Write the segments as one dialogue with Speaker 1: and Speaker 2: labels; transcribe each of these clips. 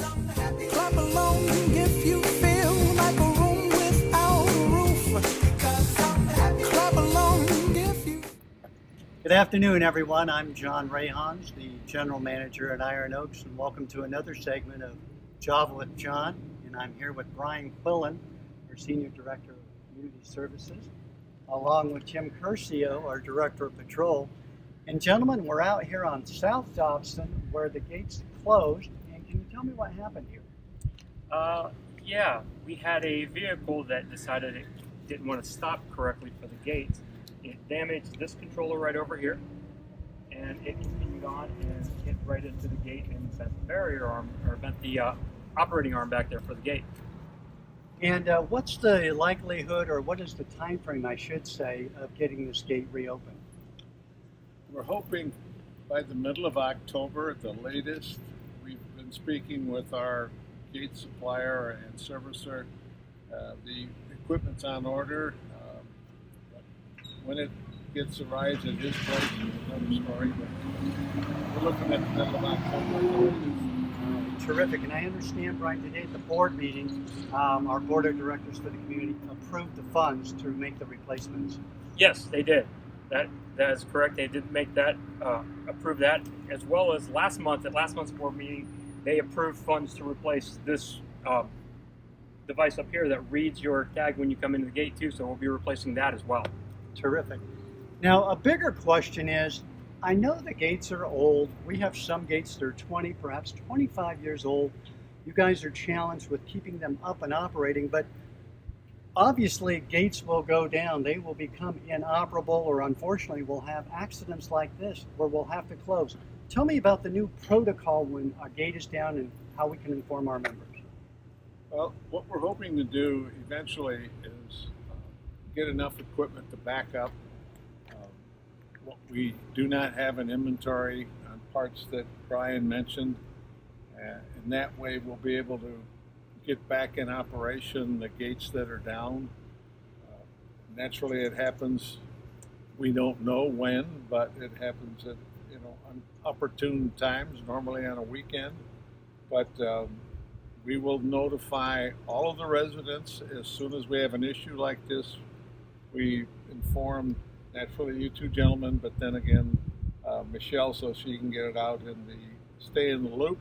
Speaker 1: Clap along if you feel like a room without a roof. Clap along if you...
Speaker 2: Good afternoon, everyone. I'm John Rayhans, the General Manager at Iron Oaks, and welcome to another segment of Java with John. And I'm here with Brian Quillen, our Senior Director of Community Services, along with Tim Curcio, our Director of Patrol. And gentlemen, we're out here on South Dobson where the gates closed. And can you tell me what happened here?
Speaker 3: Yeah, we had a vehicle that decided it didn't want to stop correctly for the gates. It damaged this controller right over here, and it continued on and hit right into the gate and bent the barrier arm, or bent the operating arm back there for the gate.
Speaker 2: And what's the likelihood, or what is the time frame, I should say, of getting this gate reopened?
Speaker 4: We're hoping by the middle of October at the latest. We've been speaking with our gate supplier and servicer. The equipment's on order. When it arrives at his place, it's another story, but we're looking at the middle of October.
Speaker 2: Terrific. And I understand, Brian, today at the board meeting, our board of directors for the community approved the funds to make the replacements.
Speaker 3: Yes, they did. That is correct. They did make that, approve that, as well as last month, at last month's board meeting, they approved funds to replace this device up here that reads your tag when you come into the gate too, so we'll be replacing that as well.
Speaker 2: Terrific. Now, a bigger question is, I know the gates are old. We have some gates that are 20, perhaps 25 years old. You guys are challenged with keeping them up and operating, but obviously gates will go down. They will become inoperable, or unfortunately we'll have accidents like this where we'll have to close. Tell me about the new protocol when a gate is down and how we can inform our members.
Speaker 4: Well, what we're hoping to do eventually is get enough equipment to back up. We do not have an inventory on parts that Brian mentioned, and that way we'll be able to get back in operation the gates that are down. Naturally, it happens. We don't know when, but it happens at opportune times, normally on a weekend. But we will notify all of the residents as soon as we have an issue like this. We inform, naturally, you two gentlemen, but then again, Michelle, so she can get it out and stay in the loop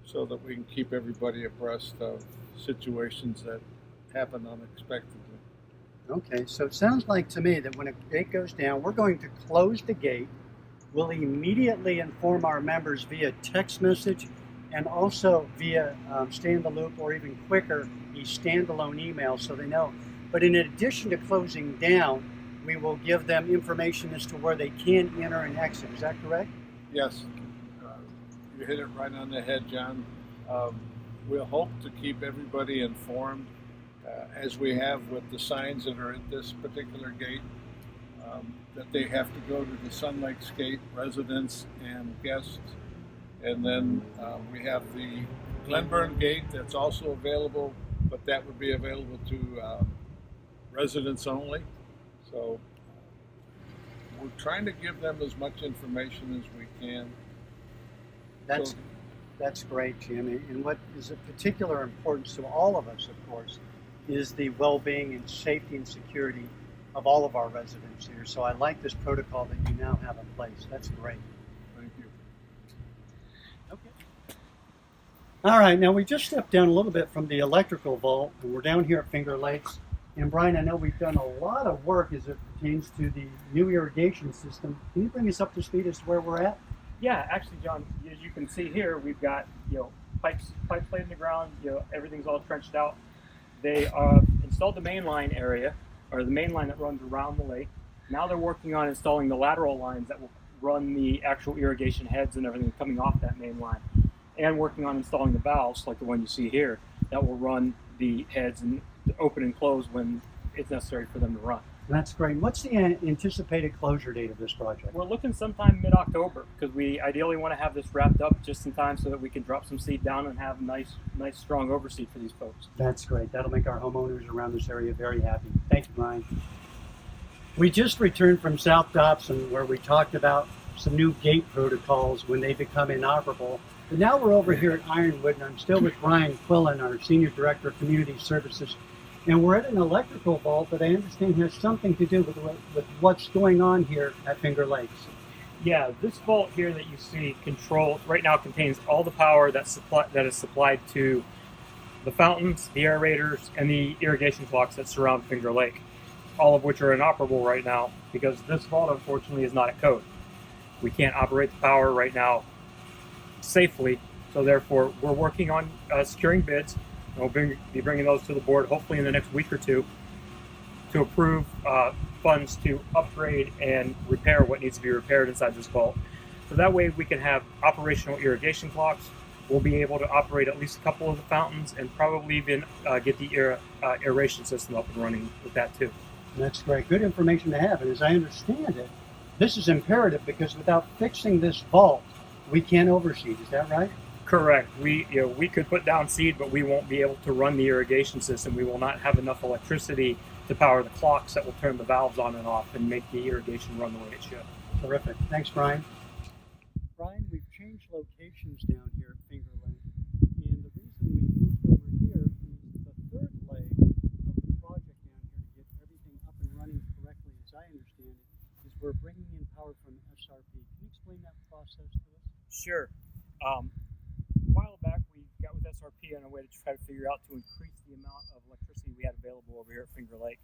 Speaker 4: so that we can keep everybody abreast of situations that happen unexpectedly.
Speaker 2: Okay, so it sounds like to me that when a gate goes down, we're going to close the gate. We'll immediately inform our members via text message and also via stay in the loop, or even quicker, a standalone email so they know. But in addition to closing down, we will give them information as to where they can enter and exit. Is that correct?
Speaker 4: Yes. You hit it right on the head, John. We'll hope to keep everybody informed, as we have with the signs that are at this particular gate, that they have to go to the Sun Lakes Gate, residents and guests. And then we have the Glenburn Gate that's also available, but that would be available to residents only. So we're trying to give them as much information as we can.
Speaker 2: That's great, Jim. And what is of particular importance to all of us, of course, is the well-being and safety and security of all of our residents here. So I like this protocol that you now have in place. That's great.
Speaker 4: Thank you.
Speaker 2: Okay. All right, now we just stepped down a little bit from the electrical vault, and we're down here at Finger Lakes. And Brian, I know we've done a lot of work as it pertains to the new irrigation system. Can you bring us up to speed as to where we're at?
Speaker 3: Yeah, actually, John, as you can see here, we've got pipes laid in the ground. Everything's all trenched out. They installed the main line area, or the main line that runs around the lake. Now they're working on installing the lateral lines that will run the actual irrigation heads and everything coming off that main line, and working on installing the valves like the one you see here that will run the heads and open and close when it's necessary for them to run.
Speaker 2: That's great. What's the anticipated closure date of this project?
Speaker 3: We're looking sometime mid-October, because we ideally want to have this wrapped up just in time so that we can drop some seed down and have nice strong overseed for these folks.
Speaker 2: That's great. That'll make our homeowners around this area very happy. Thank you, Brian. We just returned from South Dobson, where we talked about some new gate protocols when they become inoperable. But now we're over here at Ironwood, and I'm still with Brian Quillen, our Senior Director of Community Services. And we're at an electrical vault that I understand has something to do with what's going on here at Finger Lakes.
Speaker 3: Yeah, this vault here that you see right now contains all the power that is supplied to the fountains, the aerators, and the irrigation clocks that surround Finger Lake, all of which are inoperable right now because this vault unfortunately is not at code. We can't operate the power right now safely, so therefore we're working on securing bids, and we'll be bringing those to the board hopefully in the next week or two to approve funds to upgrade and repair what needs to be repaired inside this vault. So that way we can have operational irrigation clocks. We'll be able to operate at least a couple of the fountains and probably even get the aeration system up and running with that too.
Speaker 2: That's great. Good information to have. And as I understand it, this is imperative because without fixing this vault, we can't overseed. Is that right?
Speaker 3: Correct. We could put down seed, but we won't be able to run the irrigation system. We will not have enough electricity to power the clocks that will turn the valves on and off and make the irrigation run the way it should.
Speaker 2: Terrific. Thanks, Brian. Brian, we've changed locations down here at Finger Lake, and the reason we moved over here is the third leg of the project down here to get everything up and running correctly, as I understand it, is we're bringing in power from SRP. Can you explain that process to us?
Speaker 3: Sure. A while back, we got with SRP on a way to try to figure out to increase the amount of electricity we had available over here at Finger Lake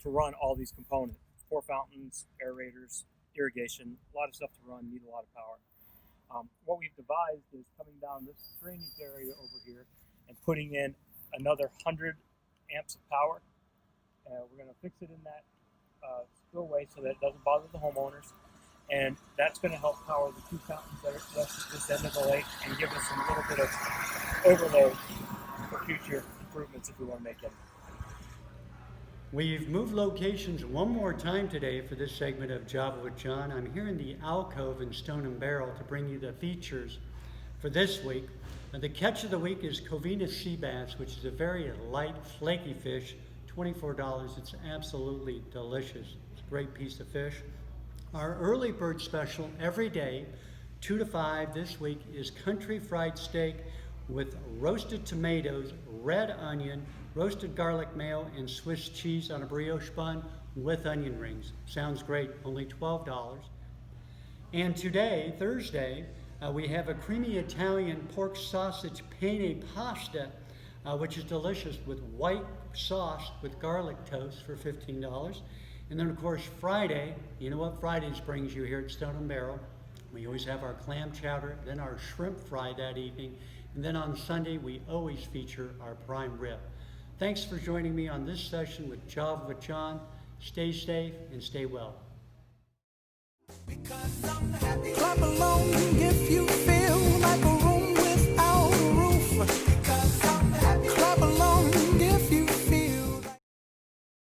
Speaker 3: to run all these components. 4 fountains, aerators, irrigation, a lot of stuff to run, need a lot of power. What we've devised is coming down this drainage area over here and putting in another 100 amps of power. We're going to fix it in that spillway so that it doesn't bother the homeowners. And that's going to help power the 2 fountains that are left at this end of the lake and give us a little bit of overload for future improvements if we want to make it.
Speaker 2: We've moved locations one more time today for this segment of Java with John. I'm here in the alcove in Stone and Barrel to bring you the features for this week. And the catch of the week is Covina sea bass, which is a very light, flaky fish, $24. It's absolutely delicious. It's a great piece of fish. Our early bird special every day, 2 to 5 this week, is country fried steak with roasted tomatoes, red onion, roasted garlic mayo, and Swiss cheese on a brioche bun with onion rings. Sounds great, only $12. And today, Thursday, we have a creamy Italian pork sausage penne pasta, which is delicious with white sauce with garlic toast for $15. And then, of course, Friday, you know what Fridays brings you here at Stone and Barrel. We always have our clam chowder, then our shrimp fry that evening, and then on Sunday, we always feature our prime rib. Thanks for joining me on this session with Java with John. Stay safe and stay well.